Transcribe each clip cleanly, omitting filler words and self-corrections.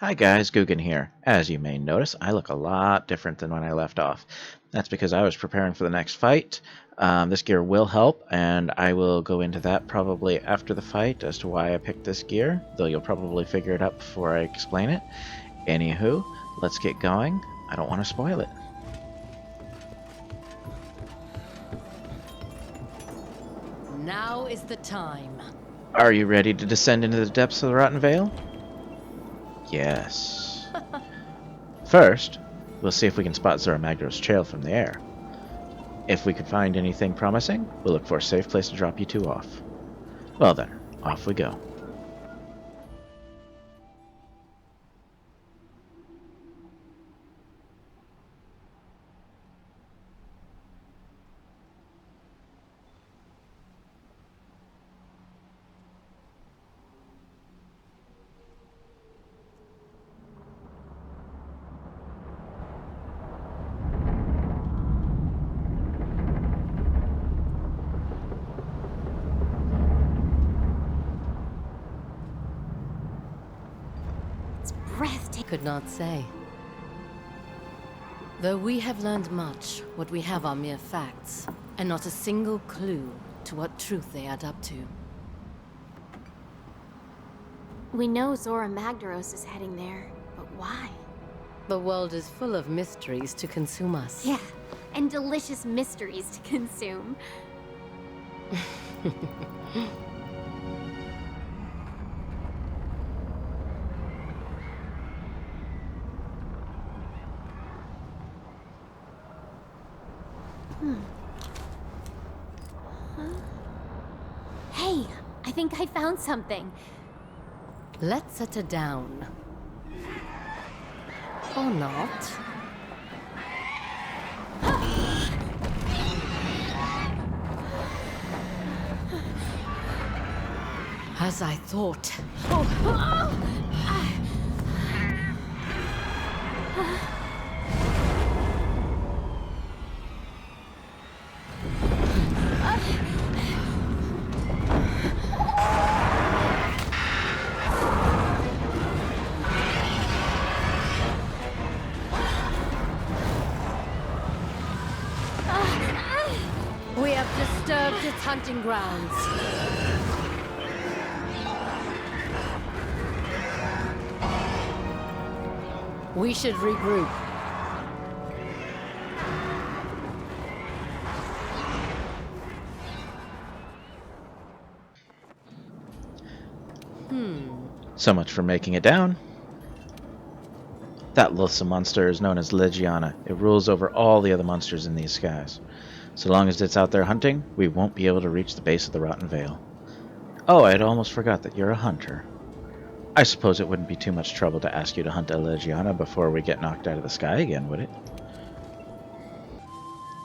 Hi guys, Guggen here. As you may notice, I look a lot different than when I left off. That's because I was preparing for the next fight. This gear will help, and I will go into that probably after the fight as to why I picked this gear, though you'll probably figure it out before I explain it. Anywho, let's get going. I don't want to spoil it. Now is the time. Are you ready to descend into the depths of the Rotten Vale? Yes. First, we'll see if we can spot Zora Magdaros' trail from the air. If we can find anything promising, we'll look for a safe place to drop you two off. Well then, off we go. Breathtaking. Could not say. Though we have learned much, what we have are mere facts, and not a single clue to what truth they add up to. We know Zora Magdaros is heading there, but why? The world is full of mysteries to consume us. Yeah, and delicious mysteries to consume. Hey, I think I found something. Let's set her down. Or not. As I thought. We have disturbed its hunting grounds. We should regroup. So much for making it down. That loathsome monster is known as Legiana. It rules over all the other monsters in these skies. So long as it's out there hunting, we won't be able to reach the base of the Rotten Vale. Oh, I'd almost forgot that you're a hunter. I suppose it wouldn't be too much trouble to ask you to hunt a Legiana before we get knocked out of the sky again, would it?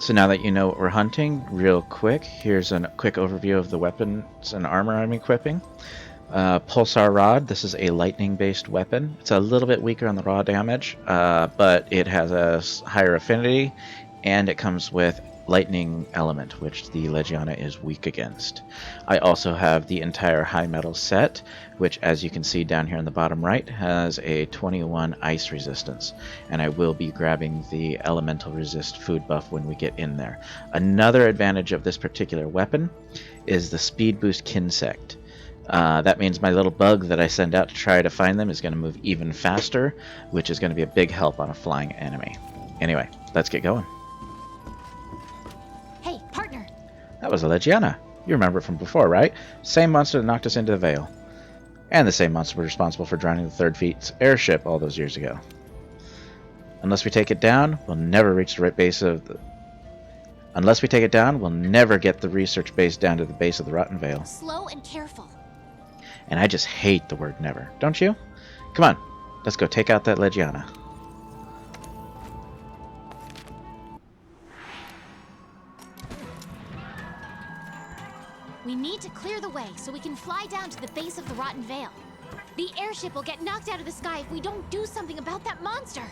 So now that you know what we're hunting, real quick, here's a quick overview of the weapons and armor I'm equipping. Pulsar Rod, this is a lightning-based weapon. It's a little bit weaker on the raw damage, but it has a higher affinity, and it comes with lightning element, which the Legiana is weak against. I also have the entire high metal set, which, as you can see down here in the bottom right, has a 21 ice resistance, and I will be grabbing the elemental resist food buff when we get in there. Another advantage of this particular weapon is the speed boost Kinsect. That means my little bug that I send out to try to find them is going to move even faster, which is going to be a big help on a flying enemy. Anyway, let's get going. Hey, partner. That was a Legiana. You remember it from before, right? Same monster that knocked us into the Vale. And the same monster responsible for drowning the Third Fleet's airship all those years ago. Unless we take it down, we'll never reach the right base of the... Unless we take it down, we'll never get the research base down to the base of the Rotten Vale. Slow and careful. And I just hate the word never, don't you? Come on, let's go take out that Legiana. We need to clear the way so we can fly down to the base of the Rotten Vale. The airship will get knocked out of the sky if we don't do something about that monster.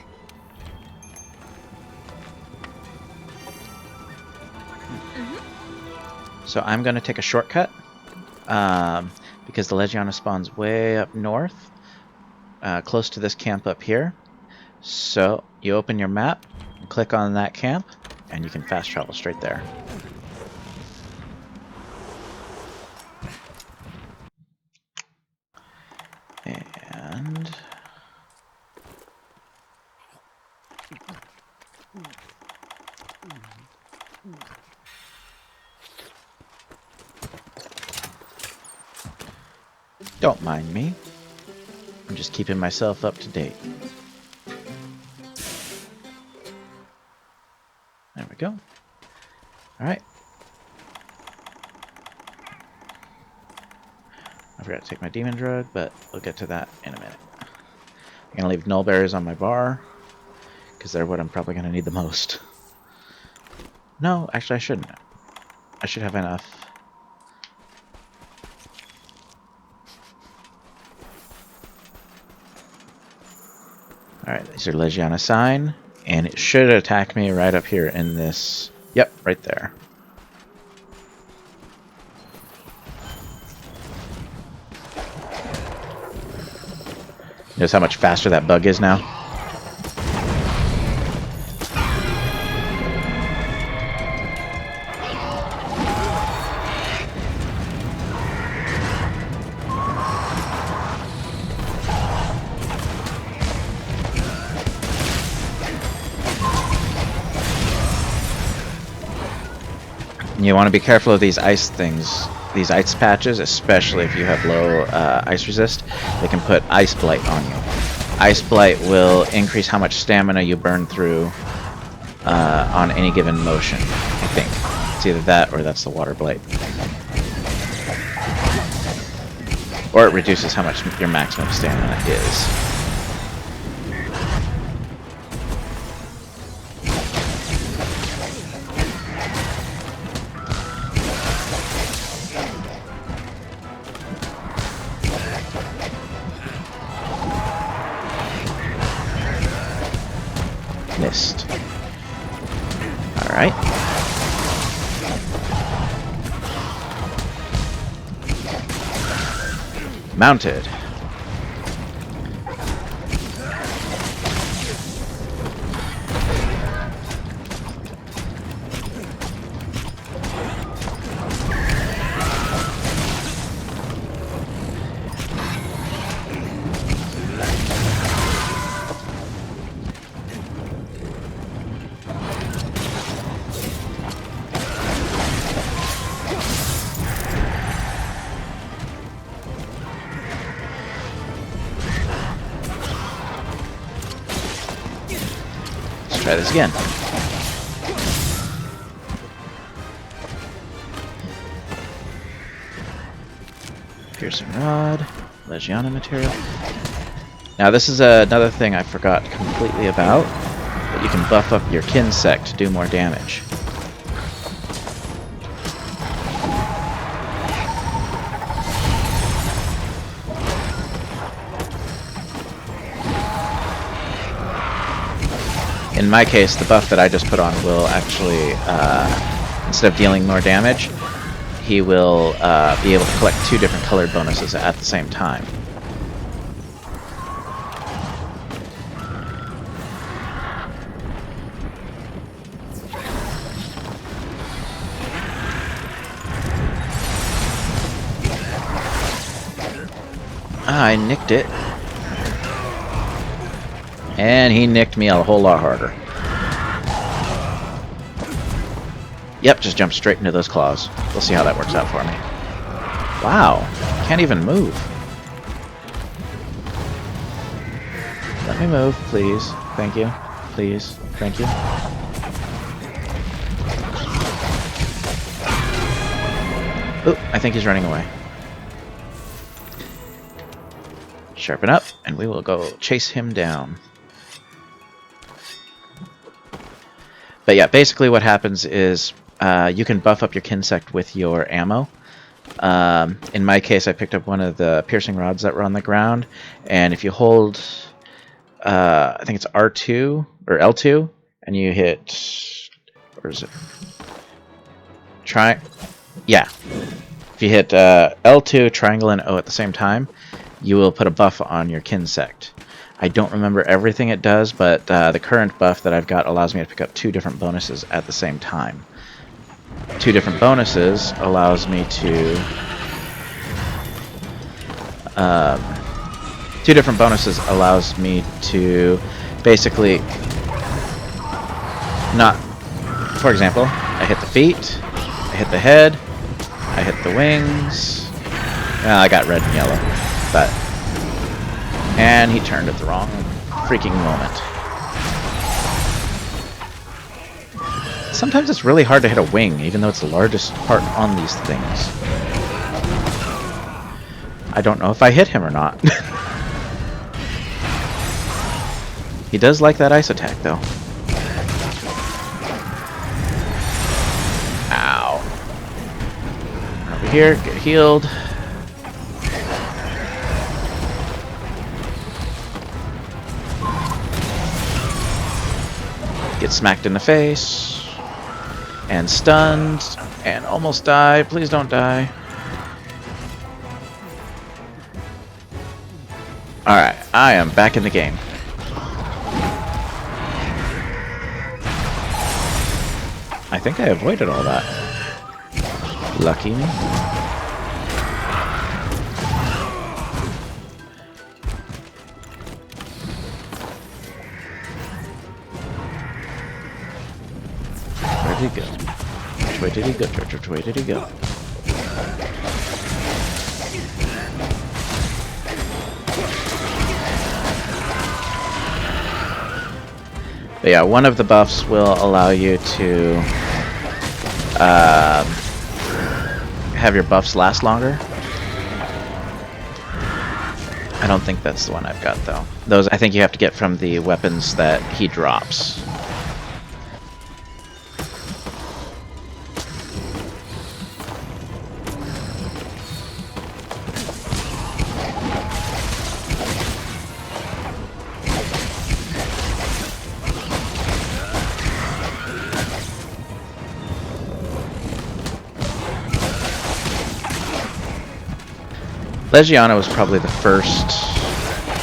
So I'm going to take a shortcut because the Legiana spawns way up north. close to this camp up here. So you open your map, click on that camp, and you can fast travel straight there. And don't mind me. I'm just keeping myself up to date. There we go. Alright. I forgot to take my demon drug, but we'll get to that in a minute. I'm going to leave nullberries on my bar, because they're what I'm probably going to need the most. No, actually I shouldn't. I should have enough. Alright, these are Legiana sign, and it should attack me right up here in this... Yep, right there. Notice how much faster that bug is now? You want to be careful of these ice things, these ice patches, especially if you have low ice resist. They can put ice blight on you. Ice blight will increase how much stamina you burn through on any given motion, I think. It's either that or that's the water blight. Or it reduces how much your maximum stamina is. Missed. Alright. Mounted. Try this again. Piercing rod, Legiana material. Now this is another thing I forgot completely about, that you can buff up your kin sect to do more damage. In my case, the buff that I just put on will actually, instead of dealing more damage, he will be able to collect 2 different colored bonuses at the same time. I nicked it. And he nicked me a whole lot harder. Yep, just jumped straight into those claws. We'll see how that works out for me. Wow, can't even move. Let me move, please. Thank you. Please. Thank you. Oop, I think he's running away. Sharpen up, and we will go chase him down. But yeah, basically what happens is you can buff up your kin sect with your ammo. In my case, I picked up one of the piercing rods that were on the ground, and if you hold, I think it's R2 or L2, and you hit, where is it? Yeah. If you hit L2, triangle, and O at the same time, you will put a buff on your kin sect. I don't remember everything it does, but the current buff that I've got allows me to pick up 2 different bonuses at the same time. 2 different bonuses allows me to... 2 different bonuses allows me to basically not... For example, I hit the feet, I hit the head, I hit the wings. I got red and yellow, but... And he turned at the wrong freaking moment. Sometimes it's really hard to hit a wing, even though it's the largest part on these things. I don't know if I hit him or not. He does like that ice attack, though. Ow. Over here, get healed. Get smacked in the face. And stunned. And almost die. Please don't die. Alright, I am back in the game. I think I avoided all that. Lucky me. Where did he go? Which way did he go? Which way did he go? But yeah, one of the buffs will allow you to have your buffs last longer. I don't think that's the one I've got, though. Those I think you have to get from the weapons that he drops. Legiana was probably the first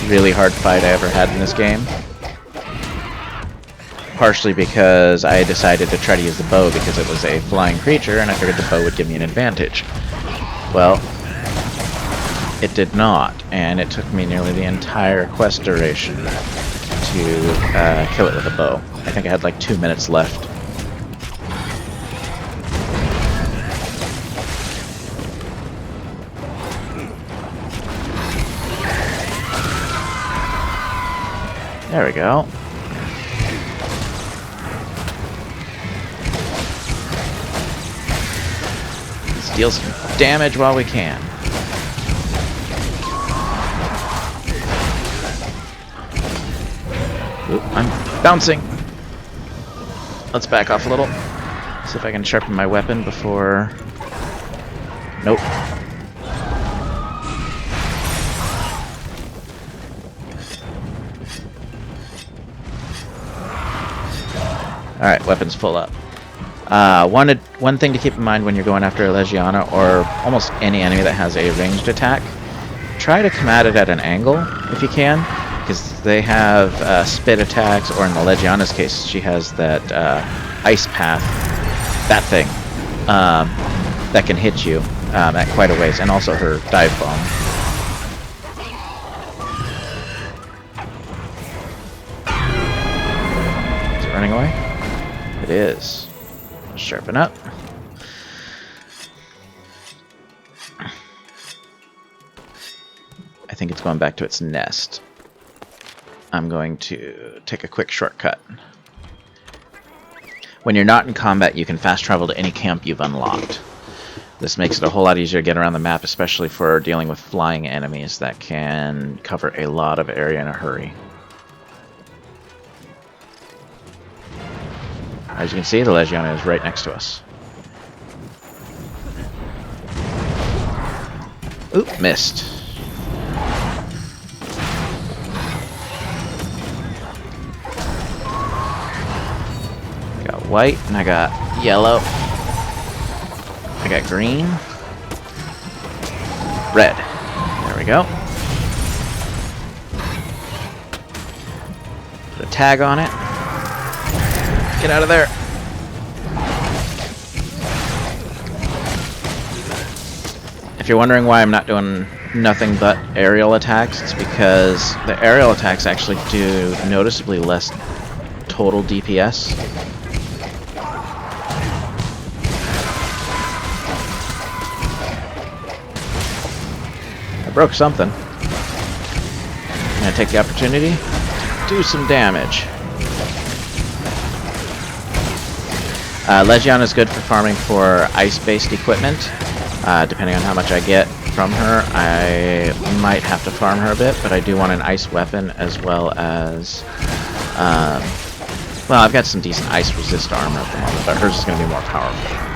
really hard fight I ever had in this game. Partially because I decided to try to use the bow because it was a flying creature and I figured the bow would give me an advantage. Well, it did not, and it took me nearly the entire quest duration to kill it with a bow. I think I had like 2 minutes left. There we go. Let's deal some damage while we can. Oop, I'm bouncing. Let's back off a little. See if I can sharpen my weapon before... Nope. Alright, weapons full up. One thing to keep in mind when you're going after a Legiana, or almost any enemy that has a ranged attack, try to come at it at an angle, if you can, because they have spit attacks, or in the Legiana's case, she has that ice path, that thing, that can hit you at quite a ways, and also her dive bomb. Is it running away? It is. Sharpen up. I think it's going back to its nest. I'm going to take a quick shortcut. When you're not in combat, you can fast travel to any camp you've unlocked. This makes it a whole lot easier to get around the map, especially for dealing with flying enemies that can cover a lot of area in a hurry. As you can see, the Legiana is right next to us. Oop, missed. I got white, and I got yellow. I got green. Red. There we go. tag on it. Get out of there. If you're wondering why I'm not doing nothing but aerial attacks, it's because the aerial attacks actually do noticeably less total DPS. I broke something. I'm gonna take the opportunity to do some damage. Legiana is good for farming for ice-based equipment. Depending on how much I get from her, I might have to farm her a bit, but I do want an ice weapon as well as... well, I've got some decent ice resist armor at the moment, but hers is going to be more powerful.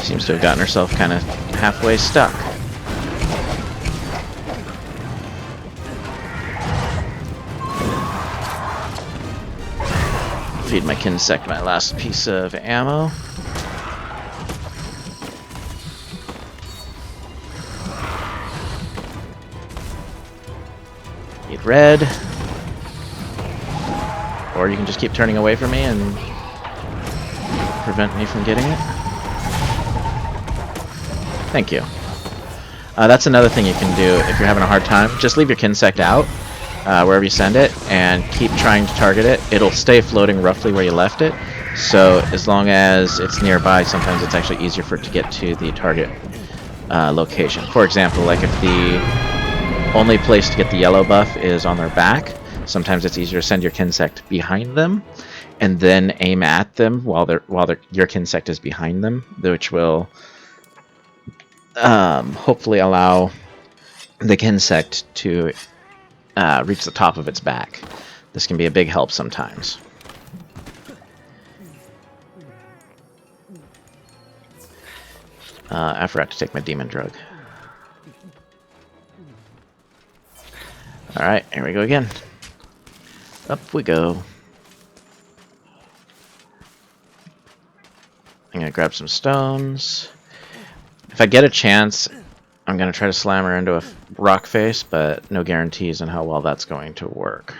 Seems to have gotten herself kind of halfway stuck. Feed my Kinsect my last piece of ammo. Eat red. Or you can just keep turning away from me and prevent me from getting it. Thank you. That's another thing you can do if you're having a hard time. Just leave your Kinsect out wherever you send it and keep trying to target it. It'll stay floating roughly where you left it. So as long as it's nearby, sometimes it's actually easier for it to get to the target location. For example, like if the only place to get the yellow buff is on their back, sometimes it's easier to send your Kinsect behind them and then aim at them while your Kinsect is behind them, which will hopefully allow the Kinsect to reach the top of its back. This can be a big help sometimes. I forgot to take my demon drug. Alright, here we go again. Up we go. I'm gonna grab some stones. If I get a chance, I'm going to try to slam her into a rock face, but no guarantees on how well that's going to work.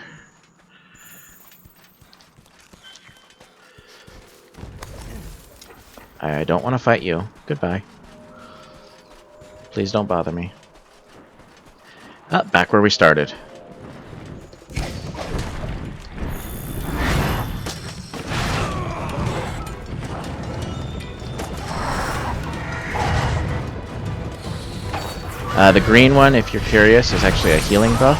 I don't want to fight you. Goodbye. Please don't bother me. Ah, back where we started. The green one, if you're curious, is actually a healing buff.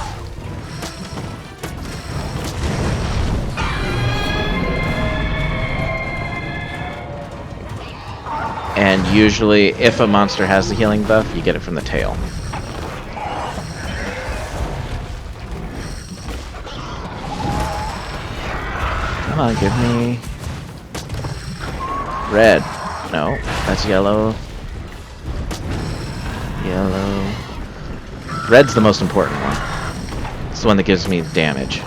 And usually, if a monster has the healing buff, you get it from the tail. Come on, give me... red. No, that's yellow. Yellow. Red's the most important one. It's the one that gives me damage.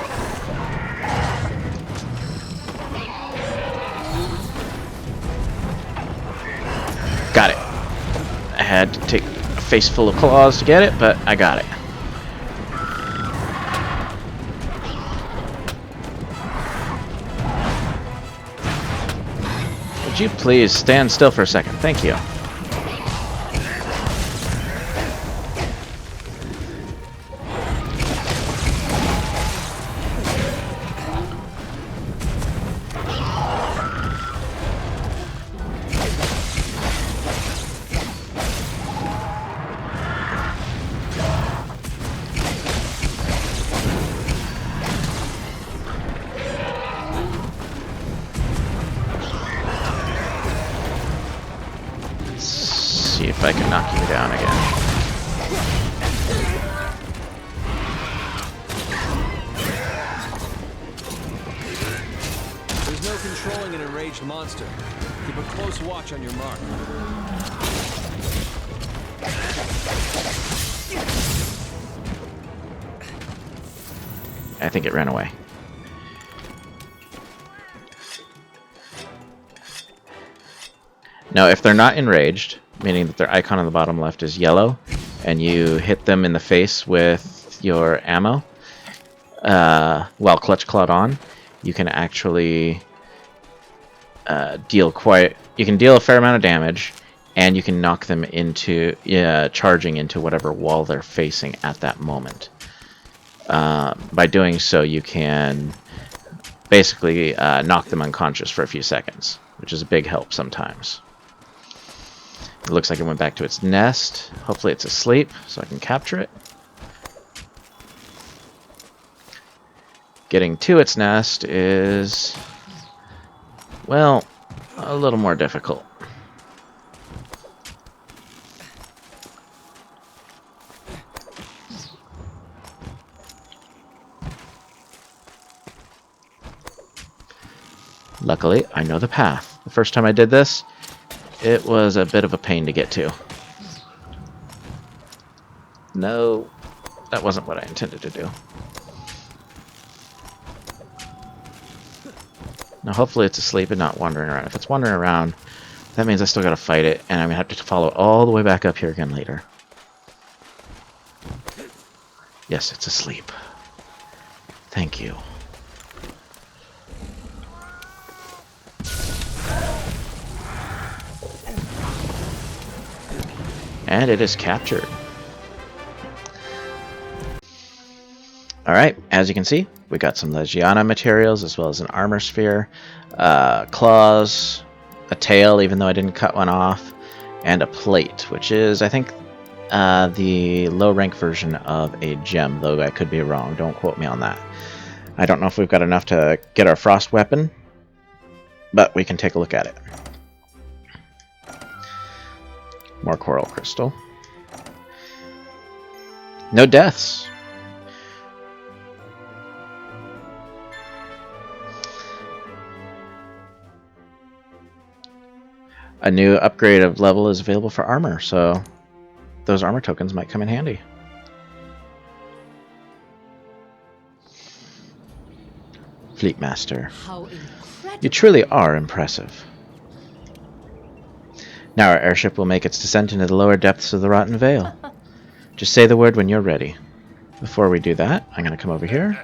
Got it. I had to take a face full of claws to get it, but I got it. Would you please stand still for a second? Thank you. See if I can knock you down again. monster. Keep a close watch on your mark. I think it ran away. Now, if they're not enraged, meaning that their icon on the bottom left is yellow, and you hit them in the face with your ammo, while Clutch Clawed on, you can actually deal a fair amount of damage, and you can knock them into charging into whatever wall they're facing at that moment. By doing so, you can basically knock them unconscious for a few seconds, which is a big help sometimes. It looks like it went back to its nest. Hopefully it's asleep, so I can capture it. Getting to its nest is, well, a little more difficult. Luckily, I know the path. The first time I did this, it was a bit of a pain to get to. No, that wasn't what I intended to do. Now hopefully it's asleep and not wandering around. If it's wandering around, that means I still gotta fight it, and I'm gonna have to follow it all the way back up here again later. Yes, it's asleep. Thank you. And it is captured. Alright, as you can see, we got some Legiana materials as well as an armor sphere, claws, a tail, even though I didn't cut one off, and a plate, which is, I think, the low rank version of a gem, though I could be wrong. Don't quote me on that. I don't know if we've got enough to get our frost weapon, but we can take a look at it. More coral crystal. No deaths. A new upgrade of level is available for armor, so those armor tokens might come in handy. Fleet Master. How incredible. You truly are impressive. Now our airship will make its descent into the lower depths of the Rotten Vale. Just say the word when you're ready. Before we do that, I'm going to come over here.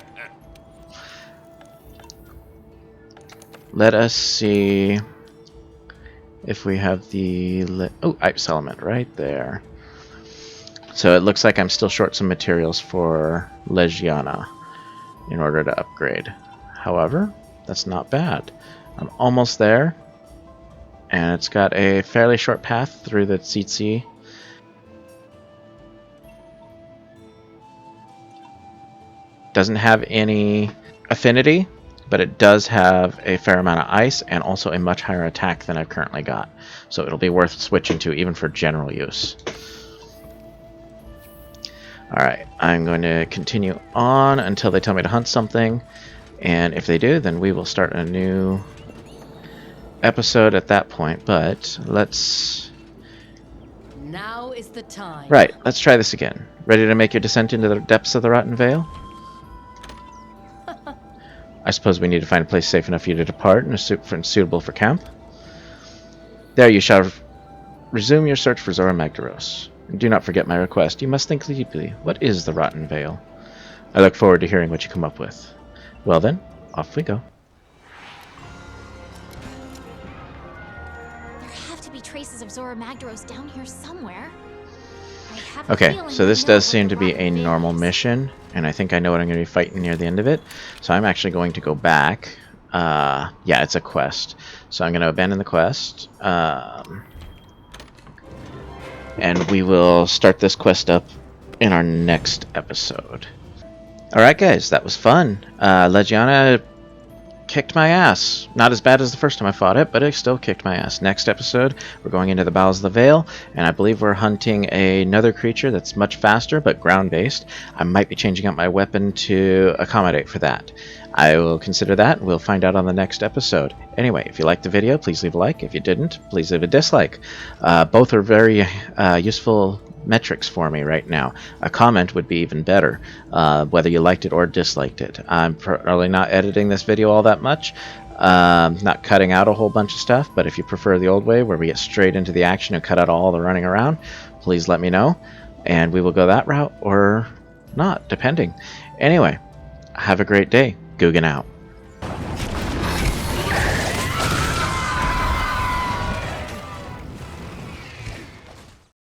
Let us see if we have the... ice element right there. So it looks like I'm still short some materials for Legiana in order to upgrade. However, that's not bad. I'm almost there. And it's got a fairly short path through the tsetse. Doesn't have any affinity, but it does have a fair amount of ice and also a much higher attack than I've currently got. So it'll be worth switching to even for general use. Alright, I'm going to continue on until they tell me to hunt something. And if they do, then we will start a new episode at that point, but let's... Now is the time. Right, let's try this again. Ready to make your descent into the depths of the Rotten Vale? I suppose we need to find a place safe enough for you to depart and suitable for camp. There you shall resume your search for Zora Magdaros. Do not forget my request. You must think deeply. What is the Rotten Vale? I look forward to hearing what you come up with. Well then, off we go. Traces of Zora Magdaros down here somewhere. I have Okay, so this does seem to be a normal mission, and I think I know what I'm going to be fighting near the end of it. So I'm actually going to go back. Yeah, it's a quest. So I'm going to abandon the quest. And we will start this quest up in our next episode. Alright guys, that was fun. Legiana kicked my ass. Not as bad as the first time I fought it, but it still kicked my ass. Next episode, we're going into the bowels of the Vale, and I believe we're hunting another creature that's much faster, but ground-based. I might be changing up my weapon to accommodate for that. I will consider that. We'll find out on the next episode. Anyway, if you liked the video, please leave a like. If you didn't, please leave a dislike. Both are very useful metrics for me right now. A comment would be even better, whether you liked it or disliked it. I'm probably not editing this video all that much, not cutting out a whole bunch of stuff, but if you prefer the old way where we get straight into the action and cut out all the running around, please let me know, and we will go that route or not, depending. Anyway, have a great day. Guggen out.